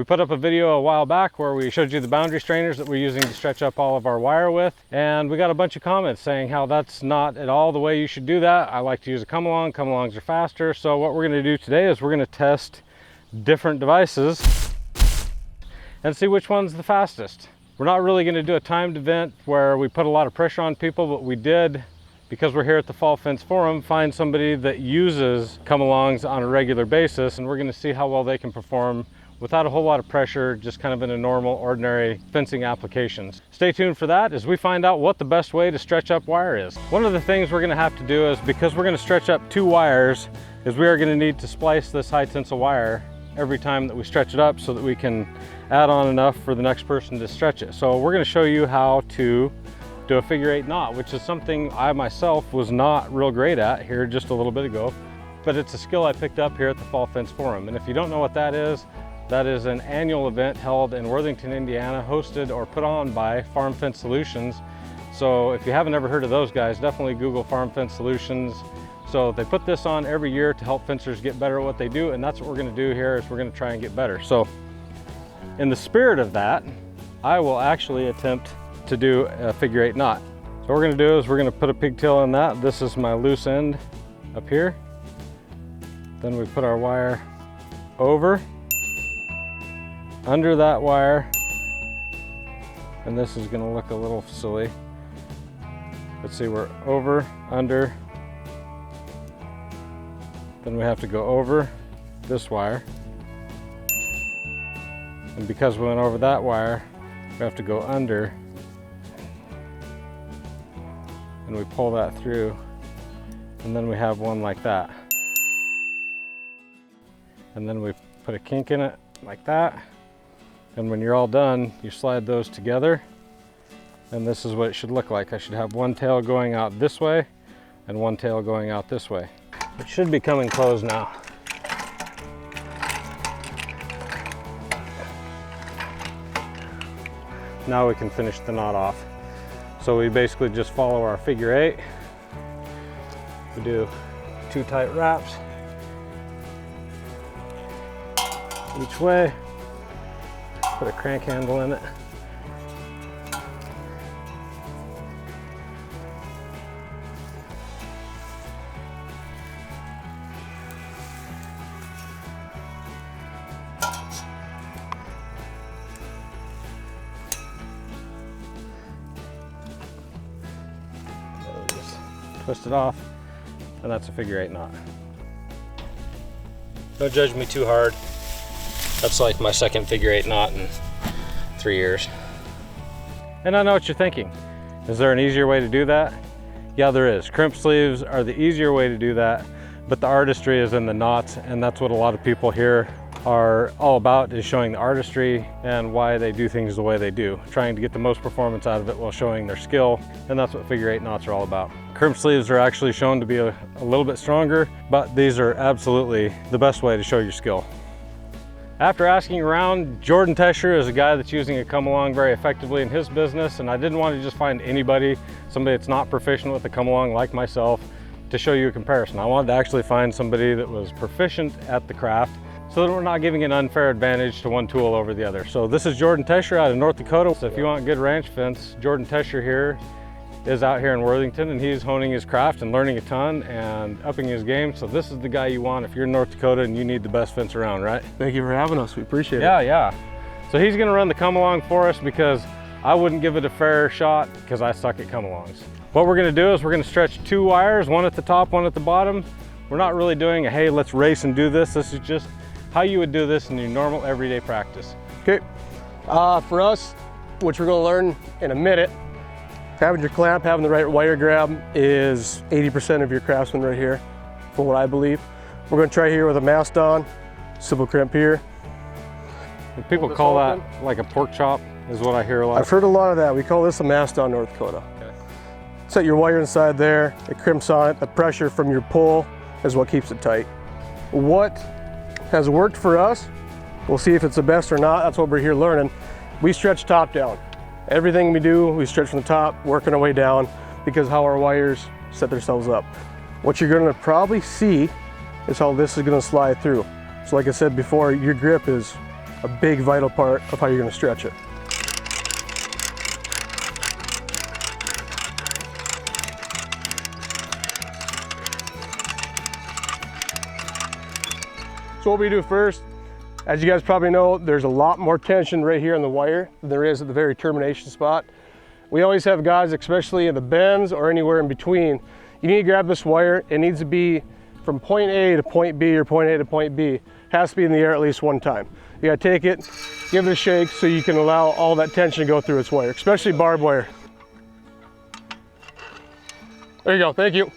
We put up a video a while back where we showed you the boundary strainers that we're using to stretch up all of our wire with, and we got a bunch of comments saying how that's not at all the way you should do that. I like to use a come-along. Come-alongs are faster. So what we're going to do today is we're going to test different devices and see which one's the fastest. We're not really going to do a timed event where we put a lot of pressure on people, but we did, because we're here at the Fall Fence Forum, find somebody that uses come-alongs on a regular basis, and we're going to see how well they can perform without a whole lot of pressure, just kind of in a normal, ordinary fencing applications. Stay tuned for that as we find out what the best way to stretch up wire is. One of the things we're gonna have to do is, because we're gonna stretch up 2 wires, is we are gonna need to splice this high tensile wire every time that we stretch it up so that we can add on enough for the next person to stretch it. So we're gonna show you how to do a figure-8 knot, which is something I myself was not real great at here just a little bit ago, but it's a skill I picked up here at the Fall Fence Forum. And if you don't know what that is an annual event held in Worthington, Indiana, hosted or put on by Farm Fence Solutions. So if you haven't ever heard of those guys, definitely Google Farm Fence Solutions. So they put this on every year to help fencers get better at what they do, and that's what we're gonna do here, is we're gonna try and get better. So in the spirit of that, I will actually attempt to do a figure-8 knot. So what we're gonna do is we're gonna put a pigtail in that. This is my loose end up here. Then we put our wire over, under that wire, and this is going to look a little silly. Let's see, we're over, under, then we have to go over this wire, and because we went over that wire, we have to go under, and we pull that through, and then we have one like that, and then we put a kink in it like that. And when you're all done, you slide those together, and this is what it should look like. I should have one tail going out this way and one tail going out this way. It should be coming closed now. Now we can finish the knot off. So we basically just follow our figure-8. We do 2 tight wraps each way. Put a crank handle in it. Just twist it off, and that's a figure-8 knot. Don't judge me too hard. That's like my second figure-8 knot in 3 years. And I know what you're thinking. Is there an easier way to do that? Yeah, there is. Crimp sleeves are the easier way to do that, but the artistry is in the knots, and that's what a lot of people here are all about, is showing the artistry and why they do things the way they do, trying to get the most performance out of it while showing their skill, and that's what figure-8 knots are all about. Crimp sleeves are actually shown to be a little bit stronger, but these are absolutely the best way to show your skill. After asking around, Jordan Tesher is a guy that's using a come-along very effectively in his business, and I didn't want to just find anybody, somebody that's not proficient with a come-along like myself, to show you a comparison. I wanted to actually find somebody that was proficient at the craft, so that we're not giving an unfair advantage to one tool over the other. So this is Jordan Tesher out of North Dakota. So if you want good ranch fence, Jordan Tesher here is out here in Worthington, and he's honing his craft and learning a ton and upping his game. So this is the guy you want if you're in North Dakota and you need the best fence around, right? Thank you for having us. We appreciate it. Yeah. So he's gonna run the come-along for us, because I wouldn't give it a fair shot because I suck at come-alongs. What we're gonna do is we're gonna stretch 2 wires, one at the top, one at the bottom. We're not really doing a, hey, let's race and do this. This is just how you would do this in your normal everyday practice. Okay. For us, which we're gonna learn in a minute, having your clamp, having the right wire grab is 80% of your craftsman right here, from what I believe. We're gonna try here with a mast on, simple crimp here. And people call that like a pork chop, is what I hear a lot. I've heard a lot of that. We call this a mast on North Dakota. Okay. Set your wire inside there, it crimps on it. The pressure from your pull is what keeps it tight. What has worked for us, we'll see if it's the best or not. That's what we're here learning. We stretch top down. Everything we do, we stretch from the top, working our way down, because how our wires set themselves up. What you're gonna probably see is how this is gonna slide through. So like I said before, your grip is a big vital part of how you're going to stretch it. So what we do first, as you guys probably know, there's a lot more tension right here on the wire than there is at the very termination spot. We always have guys, especially in the bends or anywhere in between, you need to grab this wire. It needs to be from point A to point B or point A to point B. It has to be in the air at least one time. You gotta take it, give it a shake so you can allow all that tension to go through its wire, especially barbed wire. There you go, thank you.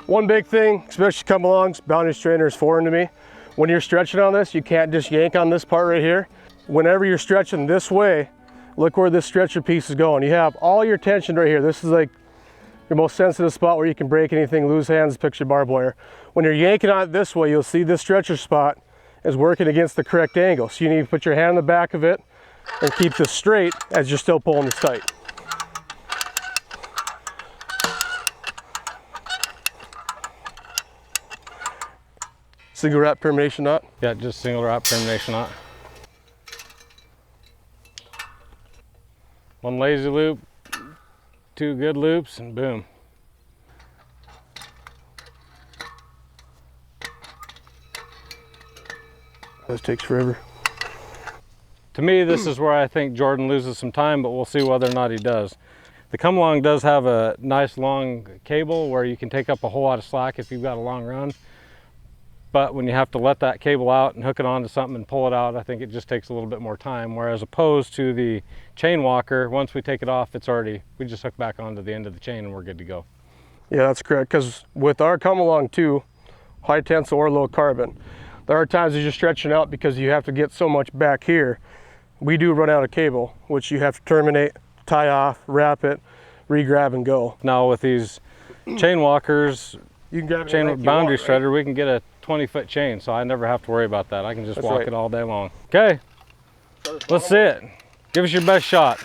One big thing, especially come along, boundary strainer is foreign to me. When you're stretching on this, you can't just yank on this part right here. Whenever you're stretching this way, look where this stretcher piece is going. You have all your tension right here. This is like your most sensitive spot where you can break anything, lose hands, picture barbed wire. When you're yanking on it this way, you'll see this stretcher spot is working against the correct angle. So you need to put your hand on the back of it and keep this straight as you're still pulling this tight. Single wrap termination knot? Yeah, just single wrap termination knot. One lazy loop, two good loops, and boom. This takes forever. To me, this is where I think Jordan loses some time, but we'll see whether or not he does. The come along does have a nice long cable where you can take up a whole lot of slack if you've got a long run. But when you have to let that cable out and hook it onto something and pull it out, I think it just takes a little bit more time. Whereas opposed to the chain walker, once we take it off, it's already, we just hook back onto the end of the chain and we're good to go. Yeah, that's correct. Because with our come along too, high tensile or low carbon, there are times as you're stretching out because you have to get so much back here. We do run out of cable, which you have to terminate, tie off, wrap it, re-grab and go. Now with these chain walkers, you can grab chain like boundary want, right? shredder, we can get a 20-foot chain, so I never have to worry about that. I can just That's walk right. it all day long. Okay, let's see it. Give us your best shot.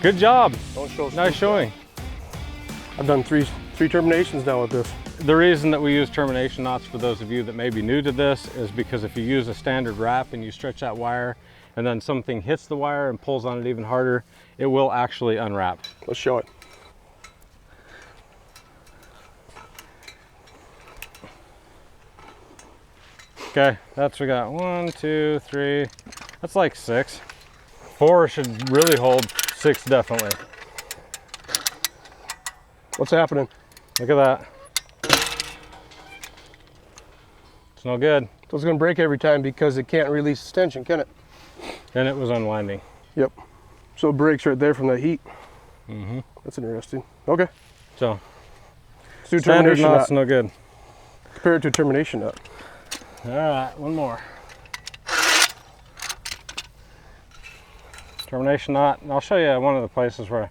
Good job. Don't show Nice showing. I've done three terminations now with this. The reason that we use termination knots, for those of you that may be new to this, is because if you use a standard wrap and you stretch that wire and then something hits the wire and pulls on it even harder, it will actually unwrap. Let's show it. Okay, that's, we got 1, 2, 3, that's like 6. 4 should really hold, 6 definitely. What's happening? Look at that. It's no good. So it's going to break every time because it can't release its tension, can it? And it was unwinding. Yep. So it breaks right there from that heat. Mm-hmm. That's interesting. Okay. So, Let's do standard termination knot's knot. no good. Compare it to a termination knot. All right, one more. Termination knot, and I'll show you one of the places where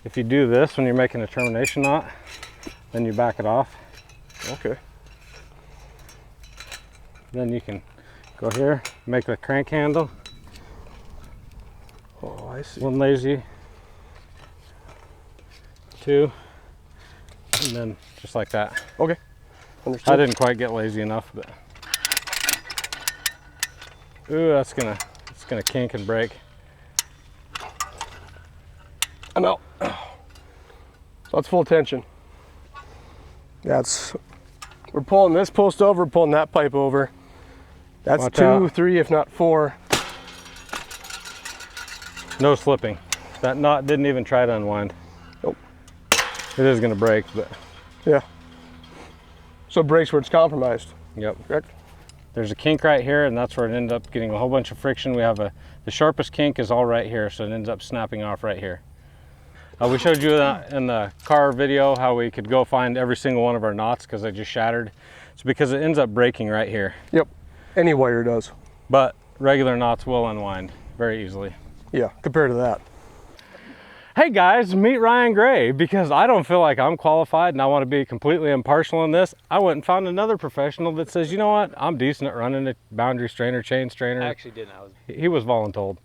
if you do this when you're making a termination knot, then you back it off. Okay. Then you can go here, make the crank handle, Oh, I see. one lazy, 2, and then just like that. Okay. Understood. I didn't quite get lazy enough, but ooh, it's gonna kink and break. I'm out. That's full tension. We're pulling this post over, pulling that pipe over. That's Watch 2, out. 3, if not 4. No slipping. That knot didn't even try to unwind. Nope. It is gonna break, but. Yeah. So it breaks where it's compromised. Yep. Correct? There's a kink right here, and that's where it ended up getting a whole bunch of friction. We have the sharpest kink is all right here, so it ends up snapping off right here. We showed you that in the car video, how we could go find every single one of our knots because they just shattered. It's because it ends up breaking right here. Yep. Any wire does. But regular knots will unwind very easily. Yeah, compared to that. Hey guys, meet Ryan Gray. Because I don't feel like I'm qualified and I want to be completely impartial in this, I went and found another professional that says, you know what, I'm decent at running a boundary strainer, chain strainer. I actually didn't. He was voluntold.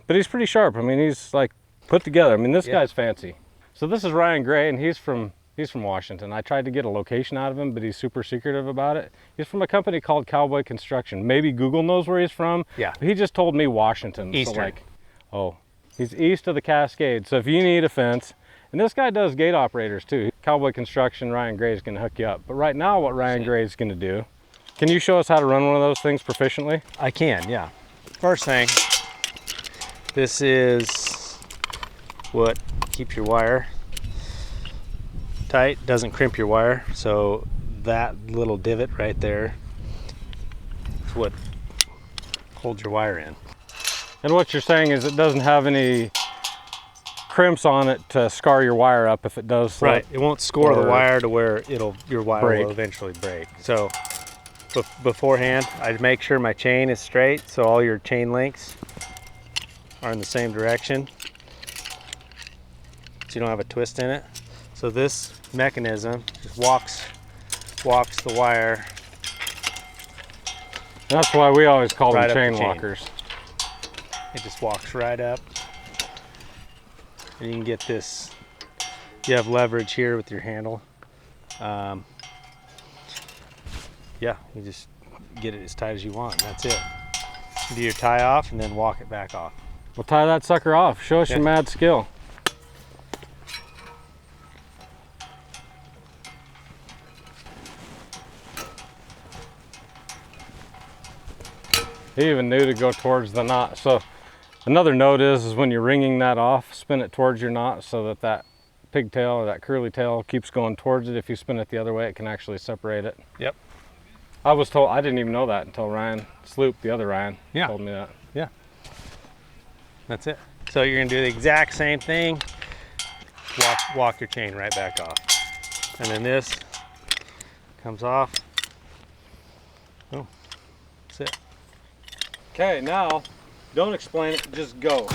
But he's pretty sharp. I mean, he's like put together. I mean, this guy's fancy. So this is Ryan Gray, and he's from Washington. I tried to get a location out of him, but he's super secretive about it. He's from a company called Cowboy Construction. Maybe Google knows where he's from. Yeah. He just told me Washington. Eastern. So like, oh, he's east of the Cascades. So if you need a fence, and this guy does gate operators too. Cowboy Construction, Ryan Gray is gonna hook you up. But right now what Ryan Gray is gonna do, can you show us how to run one of those things proficiently? I can, yeah. First thing, this is what keeps your wire tight, doesn't crimp your wire. So that little divot right there is what holds your wire in. And what you're saying is it doesn't have any crimps on it to scar your wire up if it does slip. Right, it won't score the or wire to where your wire break. will eventually break. So beforehand, I'd make sure my chain is straight, so all your chain links are in the same direction, so you don't have a twist in it. So this mechanism just walks the wire. That's why we always call Right them up the chain chain. walkers. It just walks right up, and you can get this. You have leverage here with your handle. Yeah, you just get it as tight as you want, and that's it. Do your tie off and then walk it back off. We'll tie that sucker off. Show us your Yeah. mad skill. He even knew to go towards the knot. So another note is when you're wringing that off, spin it towards your knot so that pigtail or that curly tail keeps going towards it. If you spin it the other way, it can actually separate it. Yep. I was told, I didn't even know that until Ryan Sloop, the other Ryan, told me that. Yeah. That's it. So you're gonna do the exact same thing. Walk your chain right back off. And then this comes off. Oh, that's it. Okay, now don't explain it, just go.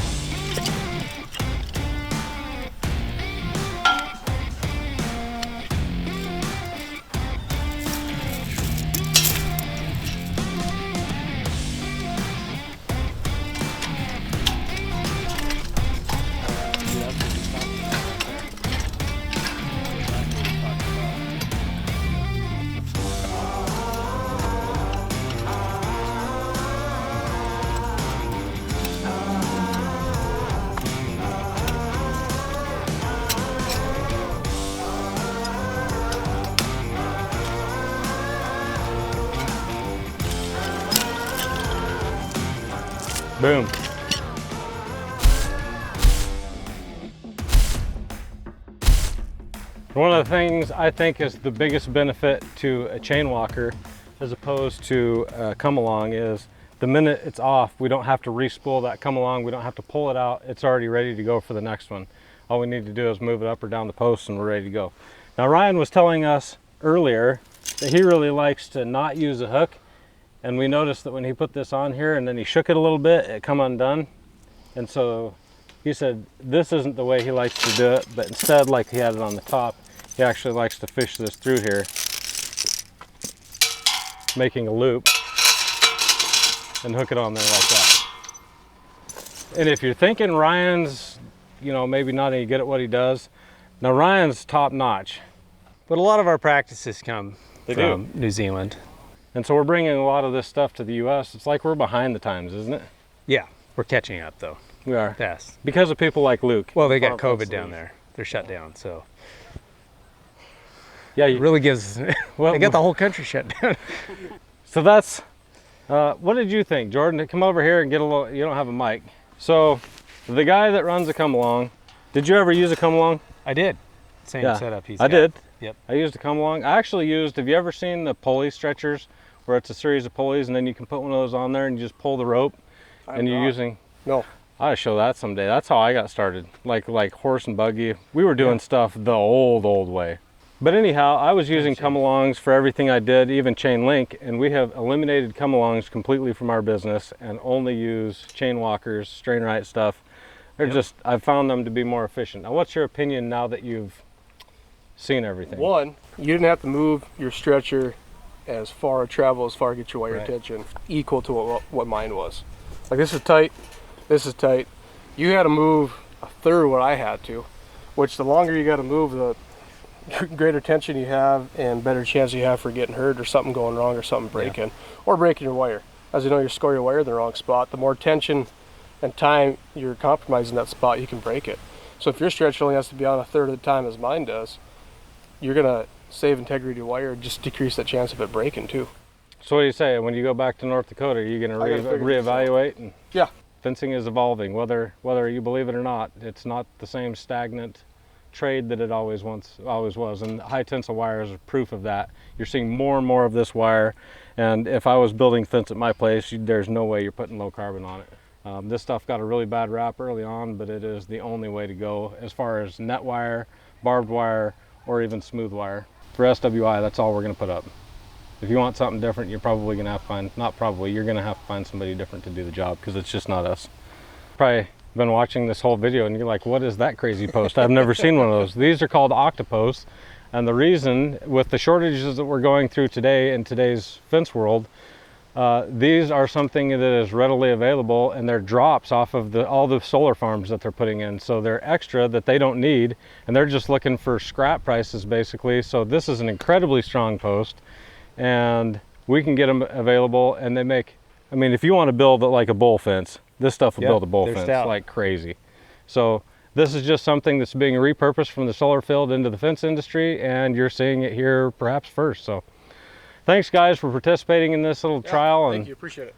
Boom. One of the things I think is the biggest benefit to a chain walker as opposed to a come along is the minute it's off, we don't have to re-spool that come along. We don't have to pull it out. It's already ready to go for the next one. All we need to do is move it up or down the post and we're ready to go. Now Ryan was telling us earlier that he really likes to not use a hook. And we noticed that when he put this on here and then he shook it a little bit, it come undone. And so he said this isn't the way he likes to do it, but instead, like he had it on the top, he actually likes to fish this through here, making a loop and hook it on there like that. And if you're thinking Ryan's, you know, maybe not any good at what he does, now Ryan's top notch. But a lot of our practices come They from New Zealand. And so we're bringing a lot of this stuff to the US. It's like we're behind the times, isn't it? Yeah, we're catching up though. We are. fast. Because of people like Luke. Well, they got Farm COVID fence down leave. there. They're shut down, so Yeah, it really gives. well, They got the whole country shut down. so that's, what did you think, Jordan? Come over here and get a little, you don't have a mic. So the guy that runs a come along, did you ever use a come along? I did. Same Yeah, setup. He's I got. did. Yep. I used a come along. I actually used, have you ever seen the pulley stretchers where it's a series of pulleys and then you can put one of those on there and you just pull the rope and you're using, No. I gotta show that someday. That's how I got started. Like horse and buggy. We were doing stuff the old way. But anyhow, I was using come-alongs for everything I did, even chain link, and we have eliminated come-alongs completely from our business and only use chain walkers, strain right stuff. They're just, I've found them to be more efficient. Now, what's your opinion now that you've seen everything? One, you didn't have to move your stretcher as far, travel as far, get your wire Right. tension equal to what mine was. Like this is tight, this is tight. You had to move a third what I had to, which the longer you got to move, the greater tension you have and better chance you have for getting hurt or something going wrong or something breaking or breaking your wire. As you know, you score your wire in the wrong spot, the more tension and time you're compromising that spot, you can break it. So if your stretch only has to be on a third of the time as mine does, you're gonna save integrity of wire, just decrease that chance of it breaking too. So what do you say, when you go back to North Dakota, are you gonna I gotta figure this out. reevaluate? And Yeah. fencing is evolving, whether you believe it or not. It's not the same stagnant trade that it always was, and high tensile wire is proof of that. You're seeing more and more of this wire, and if I was building fence at my place, there's no way you're putting low carbon on it. This stuff got a really bad rap early on, but it is the only way to go as far as net wire, barbed wire, or even smooth wire. For SWI, that's all we're going to put up. If you want something different, you're probably going to have to find, not probably, you're going to have to find somebody different to do the job, because it's just not us. Probably been watching this whole video and you're like, what is that crazy post? I've never seen one of those. These are called octoposts, and the reason, with the shortages that we're going through today in today's fence world, these are something that is readily available, and they're drops off of all the solar farms that they're putting in. So they're extra that they don't need, and they're just looking for scrap prices basically. So this is an incredibly strong post, and we can get them available, and they make, I mean, if you want to build like a bull fence, this stuff will build a bull fence like crazy. So this is just something that's being repurposed from the solar field into the fence industry, and you're seeing it here perhaps first. So thanks guys for participating in this little trial Thank and you, appreciate it.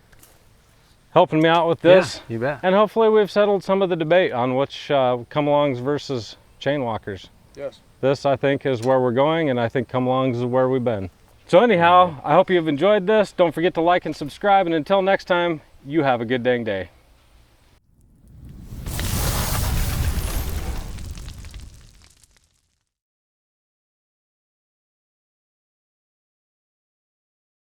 helping me out with this. You bet. And hopefully we've settled some of the debate on which come-alongs versus chain walkers. Yes. This, I think, is where we're going, and I think come-alongs is where we've been. So anyhow, I hope you've enjoyed this. Don't forget to like and subscribe, and until next time, you have a good dang day.